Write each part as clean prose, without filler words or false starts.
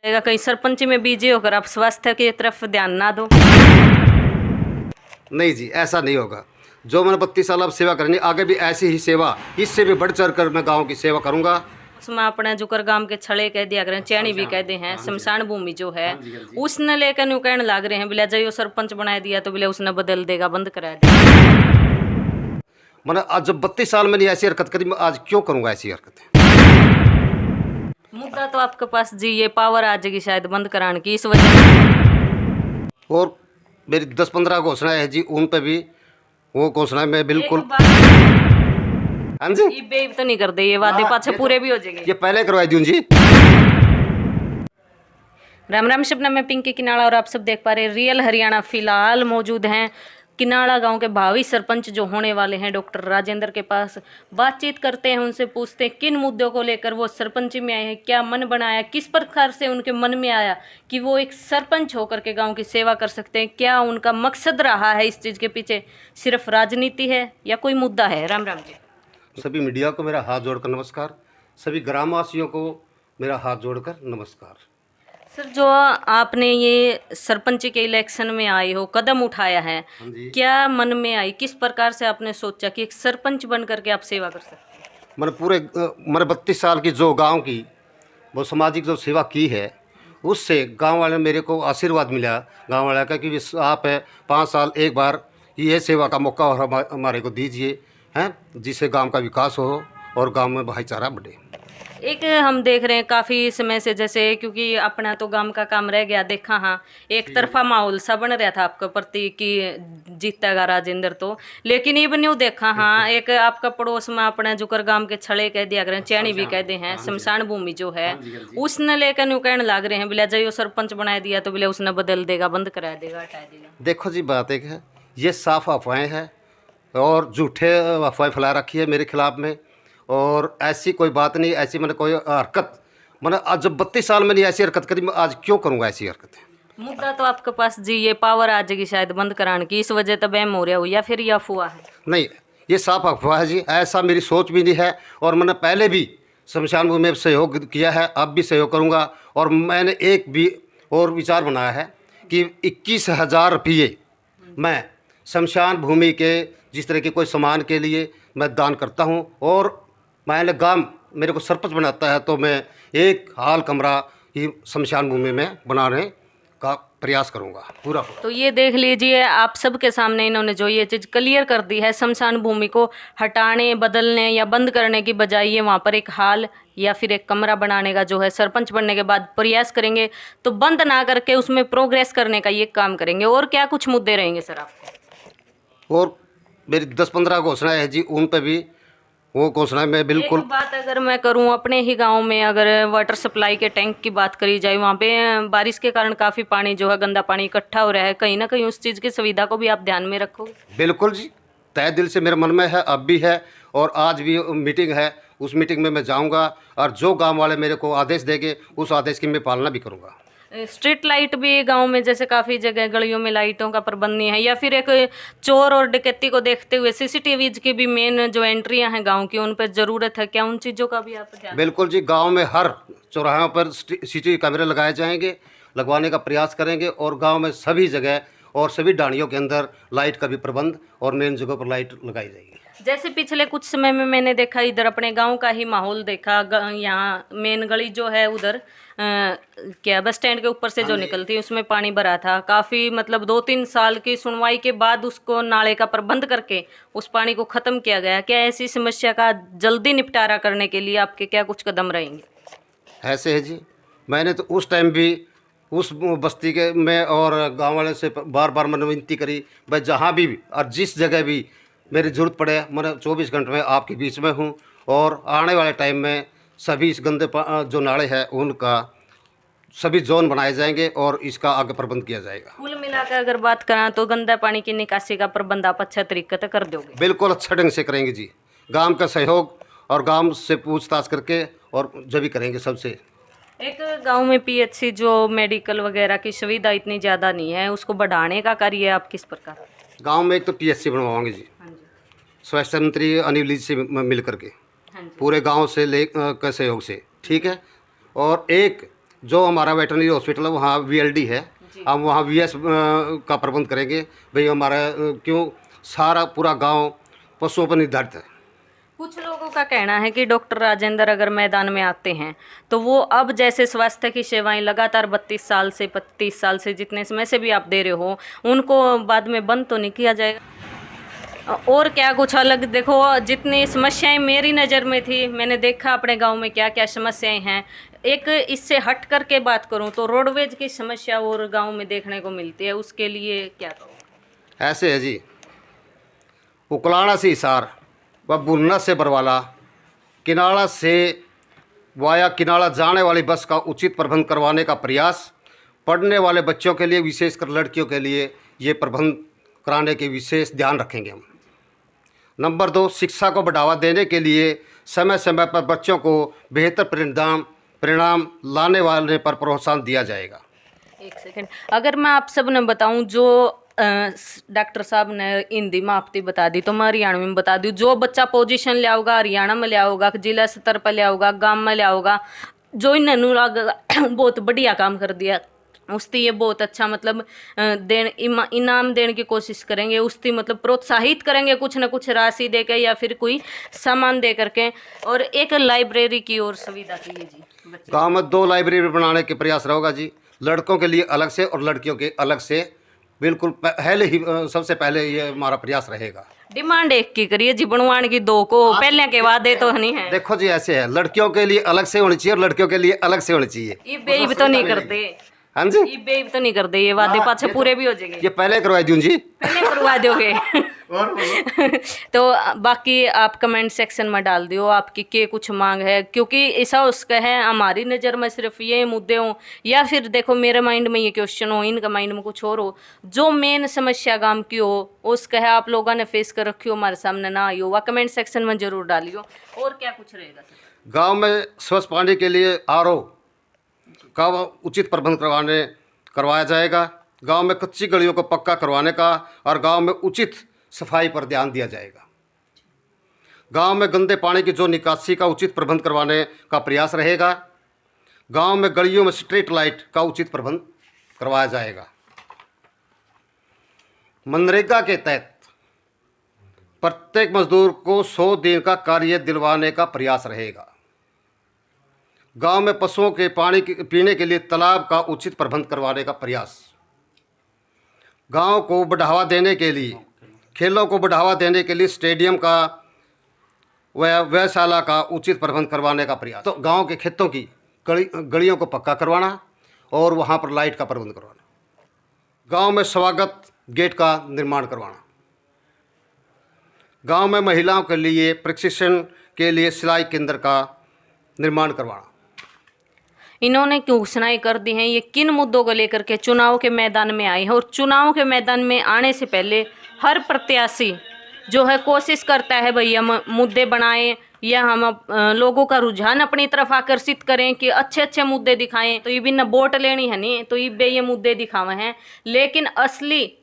कहीं सरपंच में बिजी होकर आप स्वास्थ्य की तरफ ध्यान ना दो। नहीं जी, ऐसा नहीं होगा। जो मैंने 32 साल अब सेवा करनी, आगे भी ऐसी ही सेवा, इससे भी बढ़ चढ़ कर मैं गाँव की सेवा करूँगा। उसमें अपने जुकर गांव के छड़े कह दिया करें, चैनी भी कहते हैं, शमशान भूमि जो है उसने लेकर न्यू कहने लाग रहे हैं बिला जो सरपंच बना दिया तो बिले उसने बदल देगा, बंद करा देगा। मैंने आज जब 32 साल मैंने ऐसी हरकत करी, मैं आज क्यों करूँगा ऐसी हरकतें। मुद्दा तो आपके पास जी ये पावर आ जाएगी शायद बंद कराने की, इस वजह से। और मेरी 10-15 घोषणाएं है जी, उन पे भी वो घोषणा मैं बिल्कुल। हाँ जी, ये बेब तो नहीं कर दे, ये वादे पाछे पूरे भी हो जाएंगे। ये पहले करवाई दूं जी। राम राम शबना, मैं पिंकी किनाड़ा और आप सब देख पा रहे हैं रियल हरियाणा। फिलहाल मौजूद हैं किनाड़ा गांव के भावी सरपंच जो होने वाले हैं डॉक्टर राजेंद्र के पास। बातचीत करते हैं, उनसे पूछते हैं किन मुद्दों को लेकर वो सरपंच में आए हैं, क्या मन बनाया, किस प्रकार से उनके मन में आया कि वो एक सरपंच होकर के गांव की सेवा कर सकते हैं, क्या उनका मकसद रहा है इस चीज़ के पीछे, सिर्फ राजनीति है या कोई मुद्दा है। राम राम जी। सभी मीडिया को मेरा हाथ जोड़कर नमस्कार, सभी ग्रामवासियों को मेरा हाथ जोड़कर नमस्कार। सर, जो आपने ये सरपंच के इलेक्शन में आए हो, कदम उठाया है, क्या मन में आई, किस प्रकार से आपने सोचा कि एक सरपंच बन करके आप सेवा कर सकते हैं? मैंने 32 साल की जो गांव की वो सामाजिक जो सेवा की है, उससे गांव वाले मेरे को आशीर्वाद मिला गांव वाले का कि आप 5 साल एक बार ये सेवा का मौका और हमारे को दीजिए, हैं, जिससे गांव का विकास हो और गांव में भाईचारा बढ़े। एक हम देख रहे हैं काफ़ी समय से, जैसे क्योंकि अपना तो गांव का काम रह गया, देखा हाँ एक तरफा माहौल सा बन रहा था आपके प्रति कि जीतेगा राजेंद्र तो, लेकिन ये न्यू देखा हाँ एक आपका पड़ोस में अपने जुकर गांव के छड़े कह दिया करें, चैनी भी कहते हैं, शमशान भूमि जो है उसने लेकर न्यू कहने लाग रहे हैं बिला जो सरपंच बना दिया तो बिले उसने बदल देगा, बंद करा देगा, हटा देगा। देखो जी, बात एक है, ये साफ अफवाहें हैं और झूठे अफवाहें फैला रखी है मेरे खिलाफ में, और ऐसी कोई बात नहीं, ऐसी मैंने कोई हरकत, मैंने आज जब 32 साल मैंने ऐसी हरकत करी, मैं आज क्यों करूँगा ऐसी हरकतें। मुद्दा तो आपके पास जी ये पावर आ जाएगी शायद बंद कराने की, इस वजह तो बहम हो रहा हो या फिर ये अफवाह है? नहीं, ये साफ अफवाह है जी, ऐसा मेरी सोच भी नहीं है। और मैंने पहले भी शमशान भूमि में सहयोग किया है, अब भी सहयोग करूँगा। और मैंने एक भी और विचार बनाया है कि 21,000 रुपये मैं शमशान भूमि के जिस तरह के कोई सामान के लिए मैं दान करता हूँ। और मैंने गांव मेरे को सरपंच बनाता है तो मैं एक हाल कमरा ही शमशान भूमि में बनाने का प्रयास करूंगा पूरा। तो ये देख लीजिए, आप सबके सामने इन्होंने जो ये चीज़ क्लियर कर दी है, शमशान भूमि को हटाने, बदलने या बंद करने की बजाय ये वहाँ पर एक हाल या फिर एक कमरा बनाने का जो है सरपंच बनने के बाद प्रयास करेंगे, तो बंद ना करके उसमें प्रोग्रेस करने का ये काम करेंगे। और क्या कुछ मुद्दे रहेंगे सर आपके? और मेरी 10-15 घोषणाएं हैं जी, उन पे भी वो घोषणा मैं बिल्कुल। एक बात अगर मैं करूं अपने ही गांव में, अगर वाटर सप्लाई के टैंक की बात करी जाए, वहाँ पे बारिश के कारण काफ़ी पानी जो है गंदा पानी इकट्ठा हो रहा है, कहीं ना कहीं उस चीज़ की सुविधा को भी आप ध्यान में रखोगे? बिल्कुल जी, तय दिल से मेरे मन में है, अब भी है और आज भी मीटिंग है, उस मीटिंग में मैं जाऊंगा और जो गांव वाले मेरे को आदेश देंगे उस आदेश की मैं पालना भी करूंगा। स्ट्रीट लाइट भी गांव में जैसे काफ़ी जगह गलियों में लाइटों का प्रबंध नहीं है, या फिर एक चोर और डकैती को देखते हुए सीसीटीवीज की भी मेन जो एंट्रियां हैं गांव की उन पर ज़रूरत है, क्या उन चीज़ों का भी आप ध्यान? बिल्कुल जी, गांव में हर चौराहों पर सीसीटीवी कैमरे लगाए जाएंगे, लगवाने का प्रयास करेंगे। और गांव में सभी जगह और सभी डांडियों के अंदर लाइट का भी प्रबंध और मेन जगहों पर लाइट लगाई जाएगी। जैसे पिछले कुछ समय में मैंने देखा, इधर अपने गांव का ही माहौल देखा, यहाँ मेन गली जो है उधर क्या बस स्टैंड के ऊपर से जो निकलती है उसमें पानी भरा था, काफ़ी मतलब 2-3 साल की सुनवाई के बाद उसको नाले का प्रबंध करके उस पानी को ख़त्म किया गया। क्या ऐसी समस्या का जल्दी निपटारा करने के लिए आपके क्या कुछ कदम रहेंगे? ऐसे है जी, मैंने तो उस टाइम भी उस बस्ती के में और गांव वाले से बार बार मैंने विनती करी, भाई जहां भी और जिस जगह भी मेरी ज़रूरत पड़े, मैं 24 घंटे में आपके बीच में हूं। और आने वाले टाइम में सभी इस गंदे जो नाले हैं उनका सभी जोन बनाए जाएंगे और इसका आगे प्रबंध किया जाएगा। कुल मिलाकर अगर बात करें तो गंदा पानी की निकासी का प्रबंध आप अच्छा तरीके से कर दोगे? बिल्कुल अच्छा ढंग से करेंगे जी, गांव का सहयोग और गांव से पूछताछ करके और जो भी करेंगे सबसे। एक गांव में पीएचसी जो मेडिकल वगैरह की सुविधा इतनी ज़्यादा नहीं है, उसको बढ़ाने का कार्य आप किस प्रकार? गांव में एक तो पीएचसी बनवाएंगे जी, हाँ जी, स्वास्थ्य मंत्री अनिल जी से मिल करके हाँ जी, पूरे गांव से ले का सहयोग से, ठीक है। और एक जो हमारा वेटरनरी हॉस्पिटल है वहाँ VLD है, हम वहाँ VS का प्रबंध करेंगे। भाई हमारा क्यों सारा पूरा गांव पशुओं पर निर्धारित है। कुछ लोगों का कहना है कि डॉक्टर राजेंद्र अगर मैदान में आते हैं तो वो अब जैसे स्वास्थ्य की सेवाएं लगातार 32 साल से 35 साल से जितने समय से भी आप दे रहे हो उनको बाद में बंद तो नहीं किया जाएगा? और क्या कुछ अलग? देखो जितनी समस्याएं मेरी नज़र में थी, मैंने देखा अपने गांव में क्या क्या समस्याएं हैं। एक इससे हट करके बात करूं तो रोडवेज की समस्या और गांव में देखने को मिलती है, उसके लिए क्या कहो? ऐसे है जी, उकलाना से हिसार व बुलना से बरवाला, किनाला से वाया किनाला जाने वाली बस का उचित प्रबंध करवाने का प्रयास। पढ़ने वाले बच्चों के लिए, विशेषकर लड़कियों के लिए ये प्रबंध कराने के विशेष ध्यान रखेंगे हम। नंबर 2, शिक्षा को बढ़ावा देने के लिए समय समय पर बच्चों को बेहतर परिणाम लाने वाले पर प्रोत्साहन दिया जाएगा। एक सेकंड, अगर मैं आप सब ने बताऊं जो डॉक्टर साहब ने हिंदी में आपती बता दी तो मैं हरियाणवी में बता दूँ। जो बच्चा पोजीशन लिया होगा हरियाणा में लिया होगा, जिला स्तर पर लिया होगा, गांव में लिया होगा, जो इन बहुत बढ़िया काम कर दिया उसकी ये बहुत अच्छा मतलब इनाम देने की कोशिश करेंगे, उसकी मतलब प्रोत्साहित करेंगे कुछ न कुछ राशि दे के या फिर कोई सामान दे करके। और एक लाइब्रेरी की और सुविधा चाहिए जी। गाँव में 2 लाइब्रेरी बनाने के प्रयास रहेगा जी, लड़कों के लिए अलग से और लड़कियों के अलग से। बिल्कुल पहले ही सबसे पहले ये हमारा प्रयास रहेगा। डिमांड एक की करिए जी, बनवाने की 2 को पहले के वादे तो नहीं है। देखो जी ऐसे है, लड़कियों के लिए अलग से होनी चाहिए और लड़कियों के लिए अलग से होनी चाहिए। ये बेईब तो नहीं करते? हाँ जी, ये बेईब तो नहीं करते, ये वादे पाछे पूरे भी हो जाएंगे। ये पहले करवा दूं जी, पहले करवा दोगे? तो बाकी आप कमेंट सेक्शन में डाल दियो आपकी के कुछ मांग है, क्योंकि ऐसा उसका है हमारी नज़र में सिर्फ ये मुद्दे हों या फिर देखो मेरे माइंड में ये क्वेश्चन हो, इनका माइंड में कुछ और हो, जो मेन समस्या गांव की हो उसका है आप लोगों ने फेस कर रखी हो, हमारे सामने ना आई हो, वह कमेंट सेक्शन में जरूर डालियो। और क्या कुछ रहेगा सर? गाँव में स्वच्छ पानी के लिए RO का उचित प्रबंध करवाया जाएगा। गांव में कच्ची गलियों को पक्का करवाने का और गांव में उचित सफाई पर ध्यान दिया जाएगा। गांव में गंदे पानी की जो निकासी का उचित प्रबंध करवाने का प्रयास रहेगा। गांव में गलियों में स्ट्रीट लाइट का उचित प्रबंध करवाया जाएगा। मनरेगा के तहत प्रत्येक मजदूर को 100 दिन का कार्य दिलवाने का प्रयास रहेगा। गांव में पशुओं के पीने के लिए तालाब का उचित प्रबंध करवाने का प्रयास। गांव को बढ़ावा देने के लिए, खेलों को बढ़ावा देने के लिए स्टेडियम का व्ययशाला का उचित प्रबंध करवाने का प्रयास। तो गांव के खेतों की गलियों को पक्का करवाना और वहां पर लाइट का प्रबंध करवाना। गांव में स्वागत गेट का निर्माण करवाना। गांव में महिलाओं के लिए प्रशिक्षण के लिए सिलाई केंद्र का निर्माण करवाना। इन्होंने घोषणाएं कर दी हैं, ये किन मुद्दों को लेकर के चुनाव के मैदान में आए हैं। और चुनाव के मैदान में आने से पहले हर प्रत्याशी जो है कोशिश करता है भाई हम मुद्दे बनाएं या हम लोगों का रुझान अपनी तरफ आकर्षित करें कि अच्छे अच्छे मुद्दे दिखाएं। तो ये भी न वोट लेनी है नहीं तो ये मुद्दे दिखावे हैं, लेकिन असली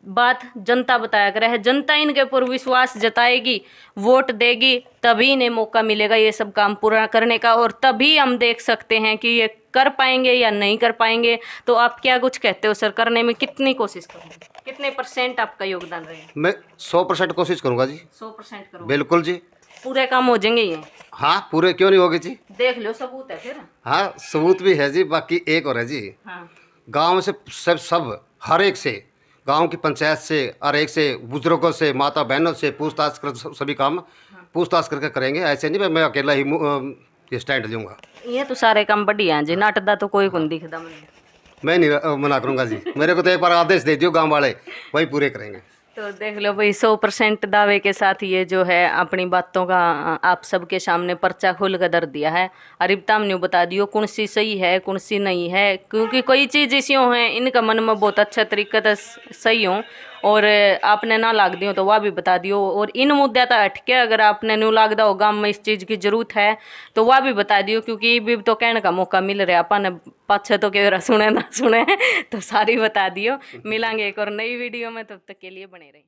बात जनता बताया करे है। जनता इनके ऊपर विश्वास जताएगी, वोट देगी, तभी इन्हें मौका मिलेगा ये सब काम पूरा करने का। और तभी हम देख सकते हैं कि ये कर पाएंगे या नहीं कर पाएंगे। तो आप क्या कुछ कहते हो सर, करने में कितनी कोशिश करोगे, कितने % आपका योगदान रहेगा? मैं 100% कोशिश करूंगा जी। 100% करो? बिल्कुल जी। पूरे काम हो जाएंगे ये? हाँ पूरे क्यों नहीं होगे जी, देख लो सबूत है फिर। हाँ सबूत भी है जी। बाकी एक और है जी, हाँ। गाँव से सब हर एक से, गांव की पंचायत से और एक से बुजुर्गों से, माता बहनों से पूछताछ कर सभी काम पूछताछ करके करेंगे। ऐसे नहीं मैं अकेला ही स्टैंड लूँगा। ये तो सारे काम बढ़िया हैं जी, नाटदा तो कोई कौन दिखता मैं नहीं मना करूँगा जी। मेरे को तो एक बार आदेश दे दियो गांव वाले, वही पूरे करेंगे। तो देख लो भाई 100% दावे के साथ ये जो है अपनी बातों का आप सबके सामने पर्चा खोल कर दर दिया है। अरिबताम ने बता दियो कौन सी सही है कौन सी नहीं है, क्योंकि कोई चीज़ ऐसी हैं इनका मन में बहुत अच्छा तरीके से सही हो और आपने ना लाग दियो तो वह भी बता दियो। और इन मुद्दे तक हटके अगर आपने न्यू लाग दो गाँव में इस चीज़ की जरूरत है तो वह भी बता दियो, क्योंकि भी तो कहने का मौका मिल रहा है अपन पाछे तो क्या सुने ना सुने तो सारी बता दियो। मिलांगे एक और नई वीडियो में, तब तक के लिए बने रहे।